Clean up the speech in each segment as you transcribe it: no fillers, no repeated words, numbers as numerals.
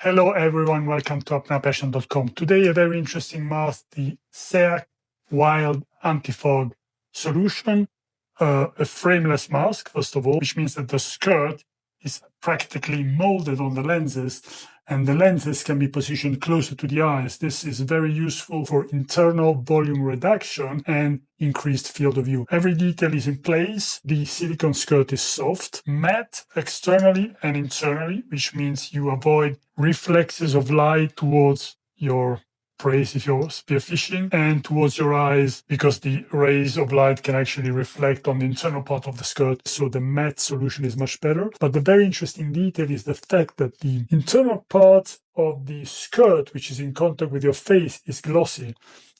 Hello everyone, welcome to apneapassion.com. Today a very interesting mask, the Seac Wild Antifog solution, a frameless mask, first of all, which means that the skirt is practically molded on the lenses and the lenses can be positioned closer to the eyes. This is very useful for internal volume reduction and increased field of view. Every detail is in place. The silicone skirt is soft, matte externally and internally, which means you avoid reflexes of light towards your prey if you're spearfishing and towards your eyes, because the rays of light can actually reflect on the internal part of the skirt. So the matte solution is much better. But the very interesting detail is the fact that the internal part of the skirt, which is in contact with your face, is glossy.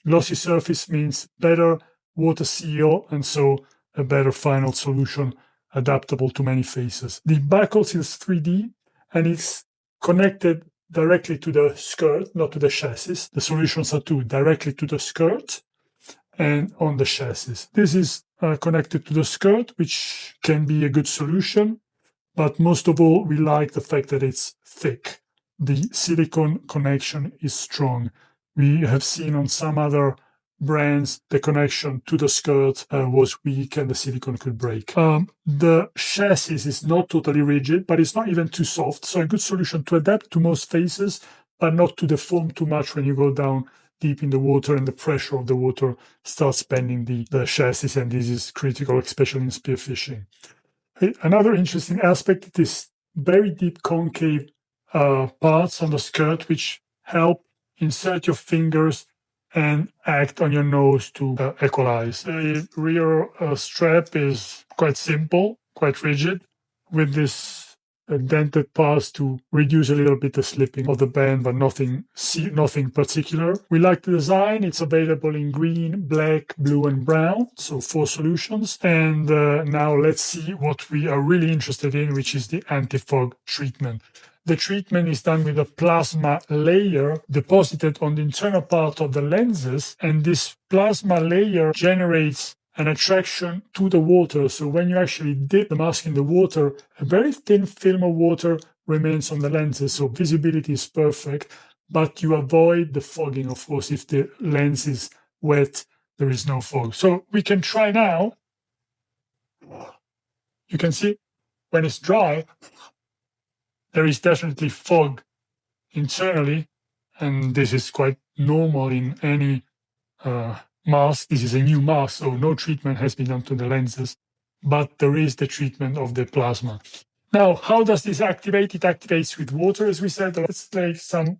Glossy surface means better water seal and so a better final solution adaptable to many faces. The buckle is 3D and it's connected directly to the skirt, not to the chassis. The solutions are two, directly to the skirt and on the chassis. This is connected to the skirt, which can be a good solution, but most of all, we like the fact that it's thick. The silicone connection is strong. We have seen on some other brands, the connection to the skirt was weak and the silicone could break. The chassis is not totally rigid, but it's not even too soft. So a good solution to adapt to most faces, but not to deform too much when you go down deep in the water and the pressure of the water starts bending the chassis. And this is critical, especially in spearfishing. Another interesting aspect is very deep concave parts on the skirt, which help insert your fingers and act on your nose to equalize. The rear strap is quite simple, quite rigid, with this dented parts to reduce a little bit the slipping of the band, but nothing particular. We like the design. It's available in green, black, blue, and brown, so 4 solutions. And now let's see what we are really interested in, which is the anti-fog treatment. The treatment is done with a plasma layer deposited on the internal part of the lenses, and this plasma layer generates an attraction to the water. So when you actually dip the mask in the water, a very thin film of water remains on the lenses, so visibility is perfect, but you avoid the fogging, of course. If the lens is wet, there is no fog. So we can try now. You can see when it's dry, there is definitely fog internally, and this is quite normal in any mask. This is a new mask, so no treatment has been done to the lenses, but there is the treatment of the plasma. Now, how does this activate? It activates with water, as we said. Let's take some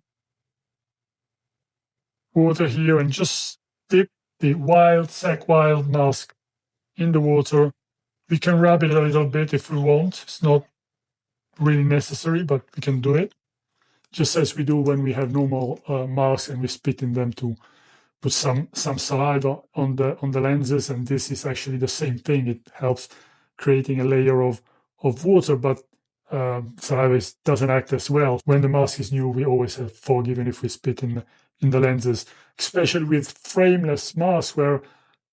water here and just dip the Seac Wild mask in the water. We can rub it a little bit if we want. It's not really necessary, but we can do it just as we do when we have normal masks and we spit in them to put some saliva on the lenses. And this is actually the same thing. It helps creating a layer of water, but saliva doesn't act as well. When the mask is new, we always have fog, even if we spit in the lenses, especially with frameless masks where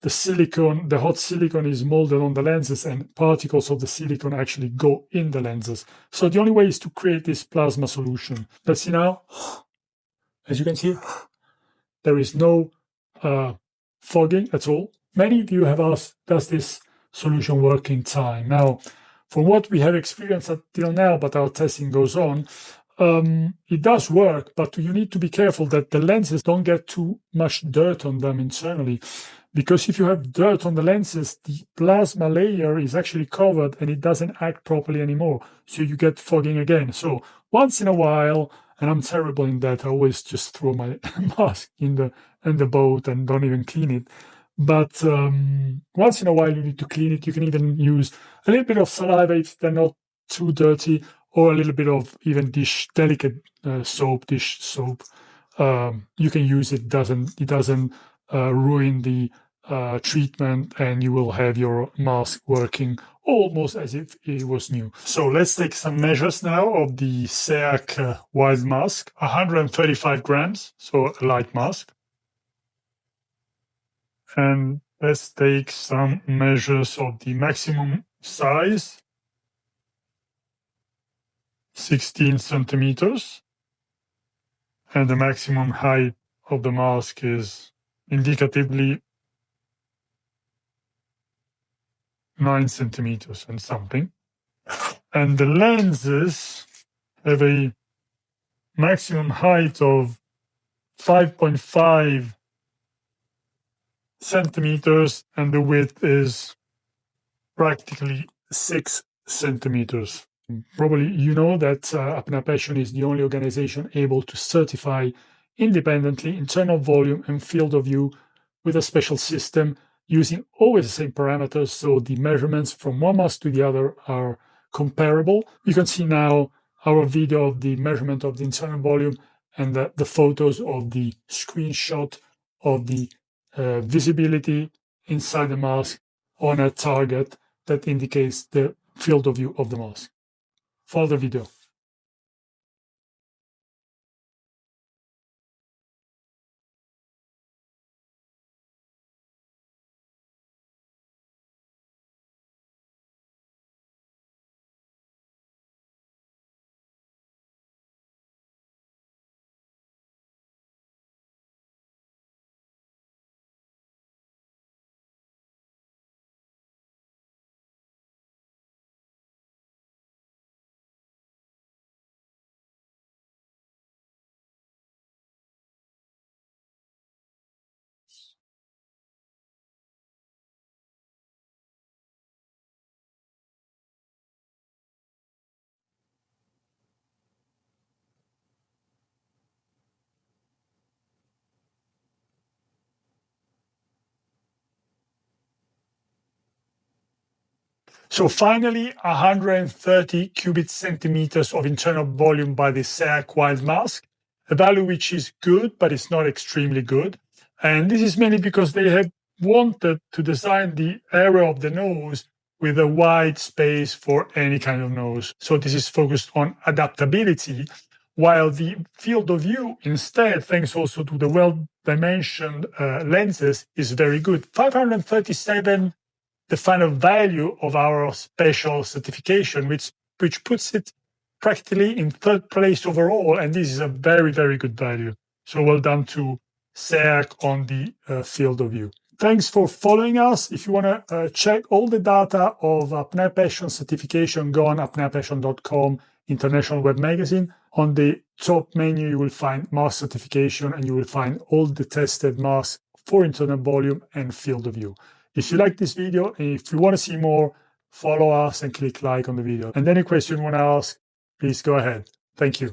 the hot silicone is molded on the lenses and particles of the silicone actually go in the lenses. So the only way is to create this plasma solution. Let's see now. As you can see, there is no fogging at all. Many of you have asked, does this solution work in time? Now, from what we have experienced until now, but our testing goes on, it does work, but you need to be careful that the lenses don't get too much dirt on them internally. Because if you have dirt on the lenses, the plasma layer is actually covered and it doesn't act properly anymore. So you get fogging again. So once in a while, and I'm terrible in that, I always just throw my mask in the boat and don't even clean it. But once in a while, you need to clean it. You can even use a little bit of saliva if they're not too dirty, or a little bit of even delicate dish soap. You can use it. It doesn't ruin the treatment, and you will have your mask working almost as if it was new. So let's take some measures now of the Seac Wild mask. 135 grams, so a light mask. And let's take some measures of the maximum size, 16 centimeters. and the maximum height of the mask is indicatively 9 centimeters and something. And the lenses have a maximum height of 5.5 centimeters, and the width is practically 6 centimeters. Probably you know that Apnea Passion is the only organization able to certify independently internal volume and field of view with a special system using always the same parameters, so the measurements from one mask to the other are comparable. You can see now our video of the measurement of the internal volume and the photos of the screenshot of the visibility inside the mask on a target that indicates the field of view of the mask. Follow the video. So finally, 130 cubic centimeters of internal volume by the Seac Wild mask, a value which is good, but it's not extremely good. And this is mainly because they have wanted to design the area of the nose with a wide space for any kind of nose. So this is focused on adaptability, while the field of view instead, thanks also to the well-dimensioned lenses, is very good. 537, the final value of our special certification, which puts it practically in third place overall. And this is a very, very good value. So well done to Seac on the field of view. Thanks for following us. If you want to check all the data of Apnea Passion certification, go on apneapassion.com, international web magazine. On the top menu, you will find mask certification, and you will find all the tested masks for internal volume and field of view. If you like this video, and if you want to see more, follow us and click like on the video. And any question you want to ask, please go ahead. Thank you.